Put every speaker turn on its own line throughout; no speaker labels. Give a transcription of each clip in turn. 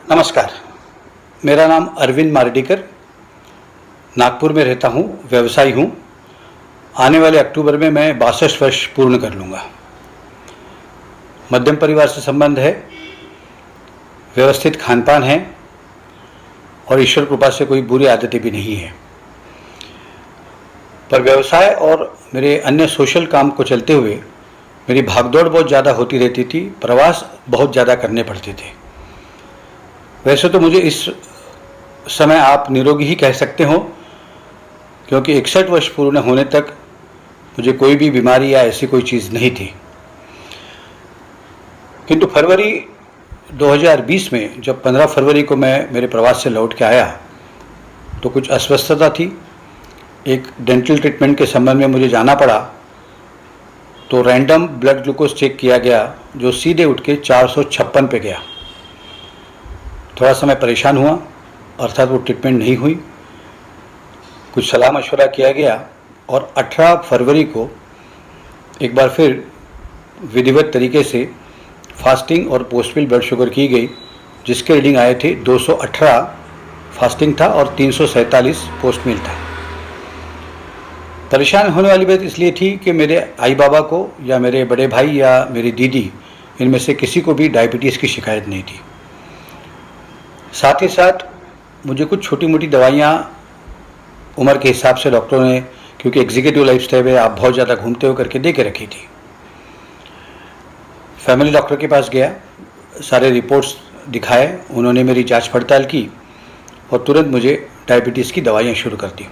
नमस्कार, मेरा नाम अरविंद मार्डीकर, नागपुर में रहता हूँ, व्यवसायी हूँ। आने वाले अक्टूबर में मैं 62 वर्ष पूर्ण कर लूँगा। मध्यम परिवार से संबंध है, व्यवस्थित खानपान है और ईश्वर कृपा से कोई बुरी आदतें भी नहीं है। पर व्यवसाय और मेरे अन्य सोशल काम को चलते हुए मेरी भागदौड़ बहुत ज़्यादा होती रहती थी, प्रवास बहुत ज़्यादा करने पड़ते थे। वैसे तो मुझे इस समय आप निरोगी ही कह सकते हो, क्योंकि 61 वर्ष पूर्ण होने तक मुझे कोई भी बीमारी या ऐसी कोई चीज़ नहीं थी। किंतु फरवरी 2020 में जब 15 फरवरी को मैं मेरे प्रवास से लौट के आया तो कुछ अस्वस्थता थी। एक डेंटल ट्रीटमेंट के संबंध में मुझे जाना पड़ा, तो रैंडम ब्लड ग्लूकोज चेक किया गया जो सीधे उठ के 456 पे गया। थोड़ा समय परेशान हुआ, अर्थात वो ट्रीटमेंट नहीं हुई। कुछ सलाह मशवरा किया गया और 18 फरवरी को एक बार फिर विधिवत तरीके से फास्टिंग और पोस्ट मील ब्लड शुगर की गई, जिसके रीडिंग आए थे 218 फास्टिंग था और 347 पोस्ट मील था। परेशान होने वाली बात इसलिए थी कि मेरे आई बाबा को या मेरे बड़े भाई या मेरी दीदी, इनमें से किसी को भी डायबिटीज़ की शिकायत नहीं थी। साथ ही साथ मुझे कुछ छोटी मोटी दवाइयाँ उम्र के हिसाब से डॉक्टरों ने, क्योंकि एग्जीक्यूटिव लाइफस्टाइल है, आप बहुत ज़्यादा घूमते हो करके दे के रखी थी। फैमिली डॉक्टर के पास गया, सारे रिपोर्ट्स दिखाए, उन्होंने मेरी जांच पड़ताल की और तुरंत मुझे डायबिटीज़ की दवाइयाँ शुरू कर दी।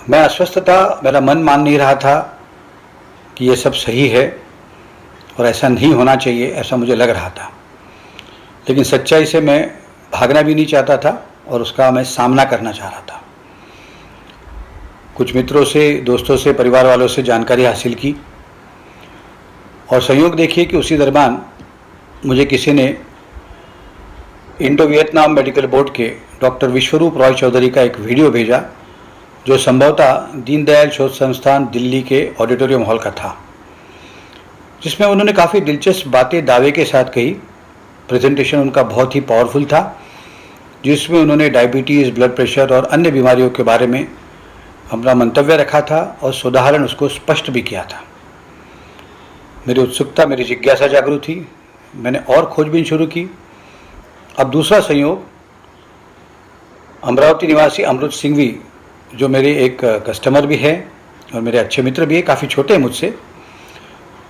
मैं अस्वस्थ था, मेरा मन मान नहीं रहा था कि ये सब सही है और ऐसा नहीं होना चाहिए, ऐसा मुझे लग रहा था। लेकिन सच्चाई से मैं भागना भी नहीं चाहता था और उसका मैं सामना करना चाह रहा था। कुछ मित्रों से, दोस्तों से, परिवार वालों से जानकारी हासिल की और संयोग देखिए कि उसी दरमियान मुझे किसी ने इंडो वियतनाम मेडिकल बोर्ड के डॉक्टर विश्वरूप रॉय चौधरी का एक वीडियो भेजा, जो संभवतः दीनदयाल शोध संस्थान दिल्ली के ऑडिटोरियम हॉल का था, जिसमें उन्होंने काफ़ी दिलचस्प बातें दावे के साथ कही। प्रेजेंटेशन उनका बहुत ही पावरफुल था, जिसमें उन्होंने डायबिटीज़, ब्लड प्रेशर और अन्य बीमारियों के बारे में अपना मंतव्य रखा था और सोदाहरण उसको स्पष्ट भी किया था। मेरी उत्सुकता, मेरी जिज्ञासा जागरूक थी। मैंने और खोजबीन शुरू की। अब दूसरा संयोग, अमरावती निवासी अमृत सिंघवी, जो मेरे एक कस्टमर भी है और मेरे अच्छे मित्र भी है, काफ़ी छोटे हैं मुझसे,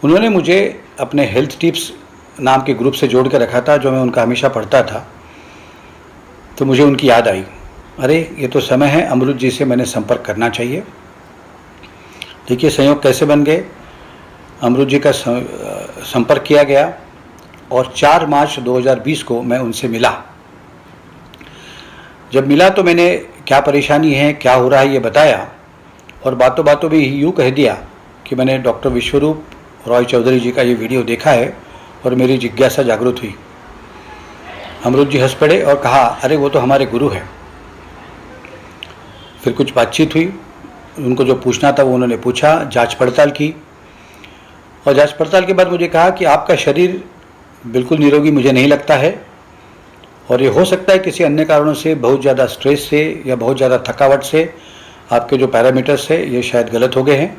उन्होंने मुझे अपने हेल्थ टिप्स नाम के ग्रुप से जोड़ के रखा था, जो मैं उनका हमेशा पढ़ता था। तो मुझे उनकी याद आई, अरे ये तो समय है, अमृत जी से मैंने संपर्क करना चाहिए। देखिए संयोग कैसे बन गए। अमृत जी का संपर्क किया गया और 4 मार्च 2020 को मैं उनसे मिला। जब मिला तो मैंने क्या परेशानी है, क्या हो रहा है, ये बताया और बातों बातों में यूँ कह दिया कि मैंने डॉक्टर विश्वरूप रॉय चौधरी जी का ये वीडियो देखा है और मेरी जिज्ञासा जागृत हुई। अमृत जी हंस पड़े और कहा, अरे वो तो हमारे गुरु हैं। फिर कुछ बातचीत हुई, उनको जो पूछना था वो उन्होंने पूछा, जांच पड़ताल की और जांच पड़ताल के बाद मुझे कहा कि आपका शरीर बिल्कुल निरोगी मुझे नहीं लगता है और ये हो सकता है किसी अन्य कारणों से, बहुत ज़्यादा स्ट्रेस से या बहुत ज़्यादा थकावट से आपके जो पैरामीटर्स है ये शायद गलत हो गए हैं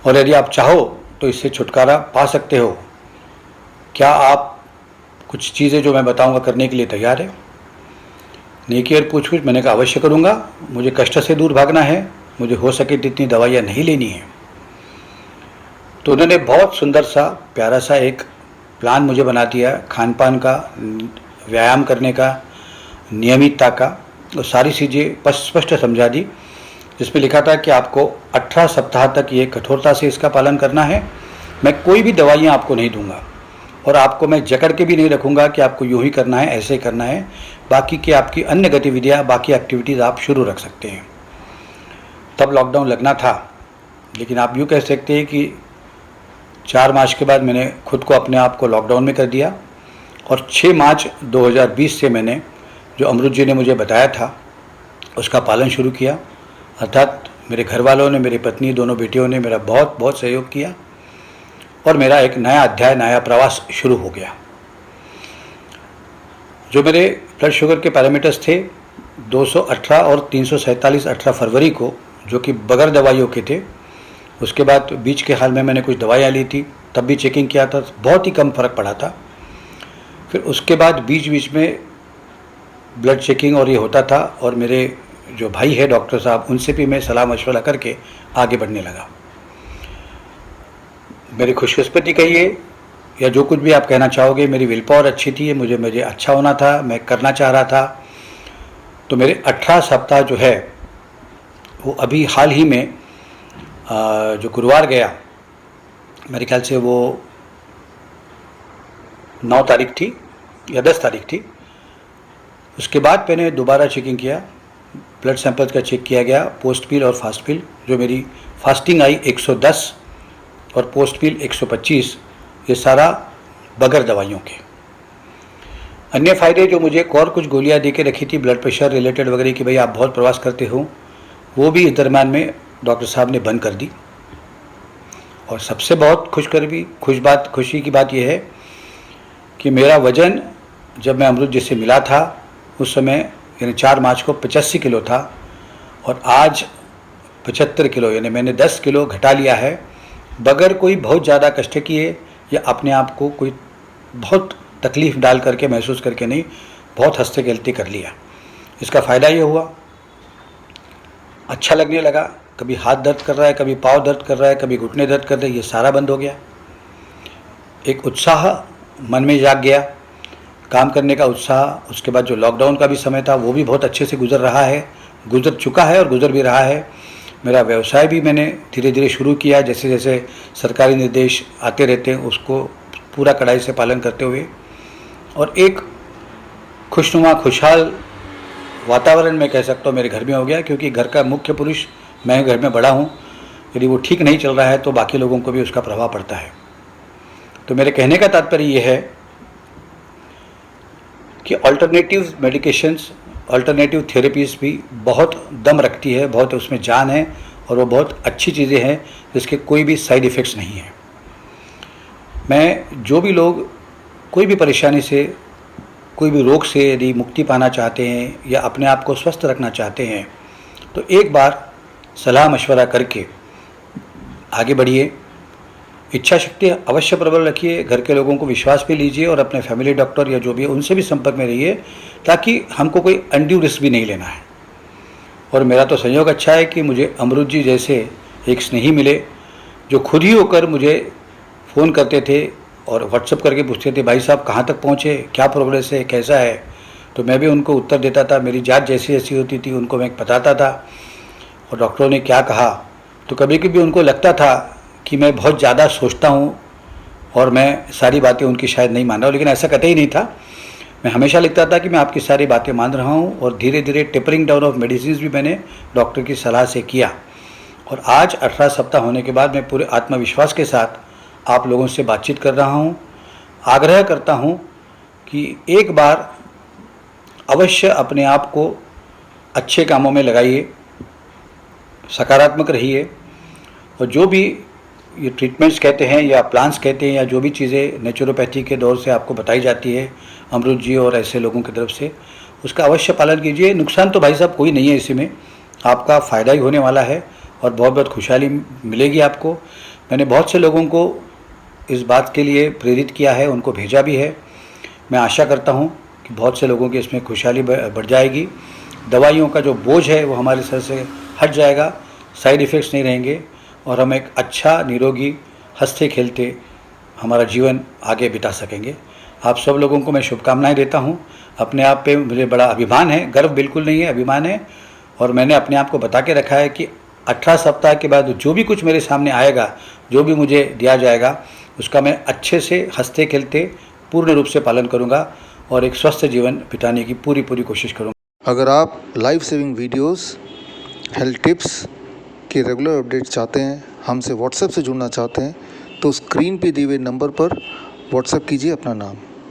और यदि आप चाहो तो इससे छुटकारा पा सकते हो। क्या आप कुछ चीज़ें जो मैं बताऊंगा करने के लिए तैयार है? नेकी और पूछ-पूछ। मैंने कहा अवश्य करूंगा, मुझे कष्ट से दूर भागना है, मुझे हो सके जितनी दवाइयाँ नहीं लेनी है। तो उन्होंने बहुत सुंदर सा, प्यारा सा एक प्लान मुझे बना दिया, खान पान का, व्यायाम करने का, नियमितता का, और सारी चीज़ें स्पष्ट समझा दी, जिसमें लिखा था कि आपको 18 सप्ताह तक ये कठोरता से इसका पालन करना है। मैं कोई भी दवाइयाँ आपको नहीं दूंगा और आपको मैं जकड़ के भी नहीं रखूँगा कि आपको यूँ ही करना है, ऐसे करना है। बाकी की आपकी अन्य गतिविधियाँ, बाकी एक्टिविटीज़ आप शुरू रख सकते हैं। तब लॉकडाउन लगना था, लेकिन आप यूँ कह सकते हैं कि 4 मार्च के बाद मैंने खुद को, अपने आप को लॉकडाउन में कर दिया और 6 मार्च 2020 से मैंने जो अमृत जी ने मुझे बताया था उसका पालन शुरू किया। अर्थात मेरे घर वालों ने, मेरी पत्नी, दोनों बेटियों ने मेरा बहुत बहुत सहयोग किया और मेरा एक नया अध्याय, नया प्रवास शुरू हो गया। जो मेरे ब्लड शुगर के पैरामीटर्स थे 218 और 347 18 फरवरी को, जो कि बगैर दवाइयों के थे। उसके बाद बीच के हाल में मैंने कुछ दवाइयाँ ली थी, तब भी चेकिंग किया था, बहुत ही कम फ़र्क पड़ा था। फिर उसके बाद बीच बीच में ब्लड चेकिंग और ये होता था, और मेरे जो भाई है डॉक्टर साहब, उनसे भी मैं सलाह मशवरा करके आगे बढ़ने लगा। मेरी खुशकिस्मती कहिए या जो कुछ भी आप कहना चाहोगे, मेरी विल पावर अच्छी थी, मुझे अच्छा होना था, मैं करना चाह रहा था। तो मेरे 18 सप्ताह जो है वो अभी हाल ही में जो गुरुवार गया, मेरे ख्याल से वो 9 तारीख थी या 10 तारीख थी। उसके बाद मैंने दोबारा चेकिंग किया, ब्लड सैंपल्स का चेक किया गया, पोस्ट पील और फास्ट पील। जो मेरी फास्टिंग आई 110 और पोस्ट पील 125, ये सारा बगैर दवाइयों के। अन्य फ़ायदे जो मुझे और कुछ गोलियां दे के रखी थी ब्लड प्रेशर रिलेटेड वगैरह कि भाई आप बहुत प्रवास करते हो, वो भी इस दरम्यान में डॉक्टर साहब ने बंद कर दी। और सबसे बहुत खुशी की बात यह है कि मेरा वज़न जब मैं अमृत जी से मिला था उस समय यानी 4 मार्च को 85 किलो था, और आज 75 किलो, यानी मैंने 10 किलो घटा लिया है, बगैर कोई बहुत ज़्यादा कष्ट किए या अपने आप को कोई बहुत तकलीफ़ डाल करके महसूस करके नहीं, बहुत हंसते खेलते कर लिया। इसका फ़ायदा ये हुआ, अच्छा लगने लगा। कभी हाथ दर्द कर रहा है, कभी पाँव दर्द कर रहा है, कभी घुटने दर्द कर रहे हैं, ये सारा बंद हो गया। एक उत्साह मन में जाग गया, काम करने का उत्साह। उसके बाद जो लॉकडाउन का भी समय था वो भी बहुत अच्छे से गुजर चुका है और गुजर भी रहा है। मेरा व्यवसाय भी मैंने धीरे धीरे शुरू किया, जैसे जैसे सरकारी निर्देश आते रहते हैं उसको पूरा कड़ाई से पालन करते हुए, और एक खुशनुमा खुशहाल वातावरण में कह सकता हूँ मेरे घर में हो गया, क्योंकि घर का मुख्य पुरुष मैं घर में बड़ा हूँ। यदि वो ठीक नहीं चल रहा है तो बाकी लोगों को भी उसका प्रभाव पड़ता है। तो मेरे कहने का तात्पर्य ये है कि अल्टरनेटिव मेडिकेशंस, अल्टरनेटिव थेरेपीज़ भी बहुत दम रखती है, बहुत उसमें जान है, और वो बहुत अच्छी चीज़ें हैं जिसके कोई भी साइड इफ़ेक्ट्स नहीं हैं। मैं जो भी लोग कोई भी परेशानी से, कोई भी रोग से यदि मुक्ति पाना चाहते हैं या अपने आप को स्वस्थ रखना चाहते हैं, तो एक बार सलाह मशवरा करके आगे बढ़िए। इच्छा शक्ति अवश्य प्रबल रखिए, घर के लोगों को विश्वास पे लीजिए, और अपने फैमिली डॉक्टर या जो भी है उनसे भी संपर्क में रहिए, ताकि हमको कोई अनड्यू रिस्क भी नहीं लेना है। और मेरा तो संयोग अच्छा है कि मुझे अमृत जी जैसे एक स्नेही मिले, जो खुद ही होकर मुझे फ़ोन करते थे और व्हाट्सएप करके पूछते थे, भाई साहब कहाँ तक पहुँचे, क्या प्रोग्रेस है, कैसा है। तो मैं भी उनको उत्तर देता था, मेरी जाँच जैसी जैसी होती थी उनको मैं बताता था, और डॉक्टरों ने क्या कहा। तो कभी कभी उनको लगता था कि मैं बहुत ज़्यादा सोचता हूँ और मैं सारी बातें उनकी शायद नहीं मान रहा हूँ, लेकिन ऐसा कतई नहीं था। मैं हमेशा लिखता था कि मैं आपकी सारी बातें मान रहा हूँ, और धीरे धीरे टेपरिंग डाउन ऑफ मेडिसिन भी मैंने डॉक्टर की सलाह से किया। और आज 18 सप्ताह होने के बाद मैं पूरे आत्मविश्वास के साथ आप लोगों से बातचीत कर रहा हूँ। आग्रह करता हूँ कि एक बार अवश्य अपने आप को अच्छे कामों में लगाइए, सकारात्मक रहिए, और जो भी ये ट्रीटमेंट्स कहते हैं या प्लान्स कहते हैं या जो भी चीज़ें नेचुरोपैथी के दौर से आपको बताई जाती है अमृत जी और ऐसे लोगों की तरफ से, उसका अवश्य पालन कीजिए। नुकसान तो भाई साहब कोई नहीं है, इसी में आपका फ़ायदा ही होने वाला है और बहुत बहुत खुशहाली मिलेगी आपको। मैंने बहुत से लोगों को इस बात के लिए प्रेरित किया है, उनको भेजा भी है। मैं आशा करता हूँ कि बहुत से लोगों की इसमें खुशहाली बढ़ जाएगी। दवाइयों का जो बोझ है वो हमारे सर से हट जाएगा, साइड इफ़ेक्ट्स नहीं रहेंगे, और हम एक अच्छा निरोगी हंसते खेलते हमारा जीवन आगे बिता सकेंगे। आप सब लोगों को मैं शुभकामनाएं देता हूं। अपने आप पे मुझे बड़ा अभिमान है, गर्व बिल्कुल नहीं है, अभिमान है। और मैंने अपने आप को बता के रखा है कि 18 सप्ताह के बाद जो भी कुछ मेरे सामने आएगा, जो भी मुझे दिया जाएगा, उसका मैं अच्छे से हंसते खेलते पूर्ण रूप से पालन करूँगा और एक स्वस्थ जीवन बिताने की पूरी कोशिश करूँगा।
अगर आप life saving videos, health tips के रेगुलर अपडेट चाहते हैं, हमसे व्हाट्सएप से जुड़ना चाहते हैं, तो स्क्रीन पे दिए हुए नंबर पर व्हाट्सएप कीजिए अपना नाम।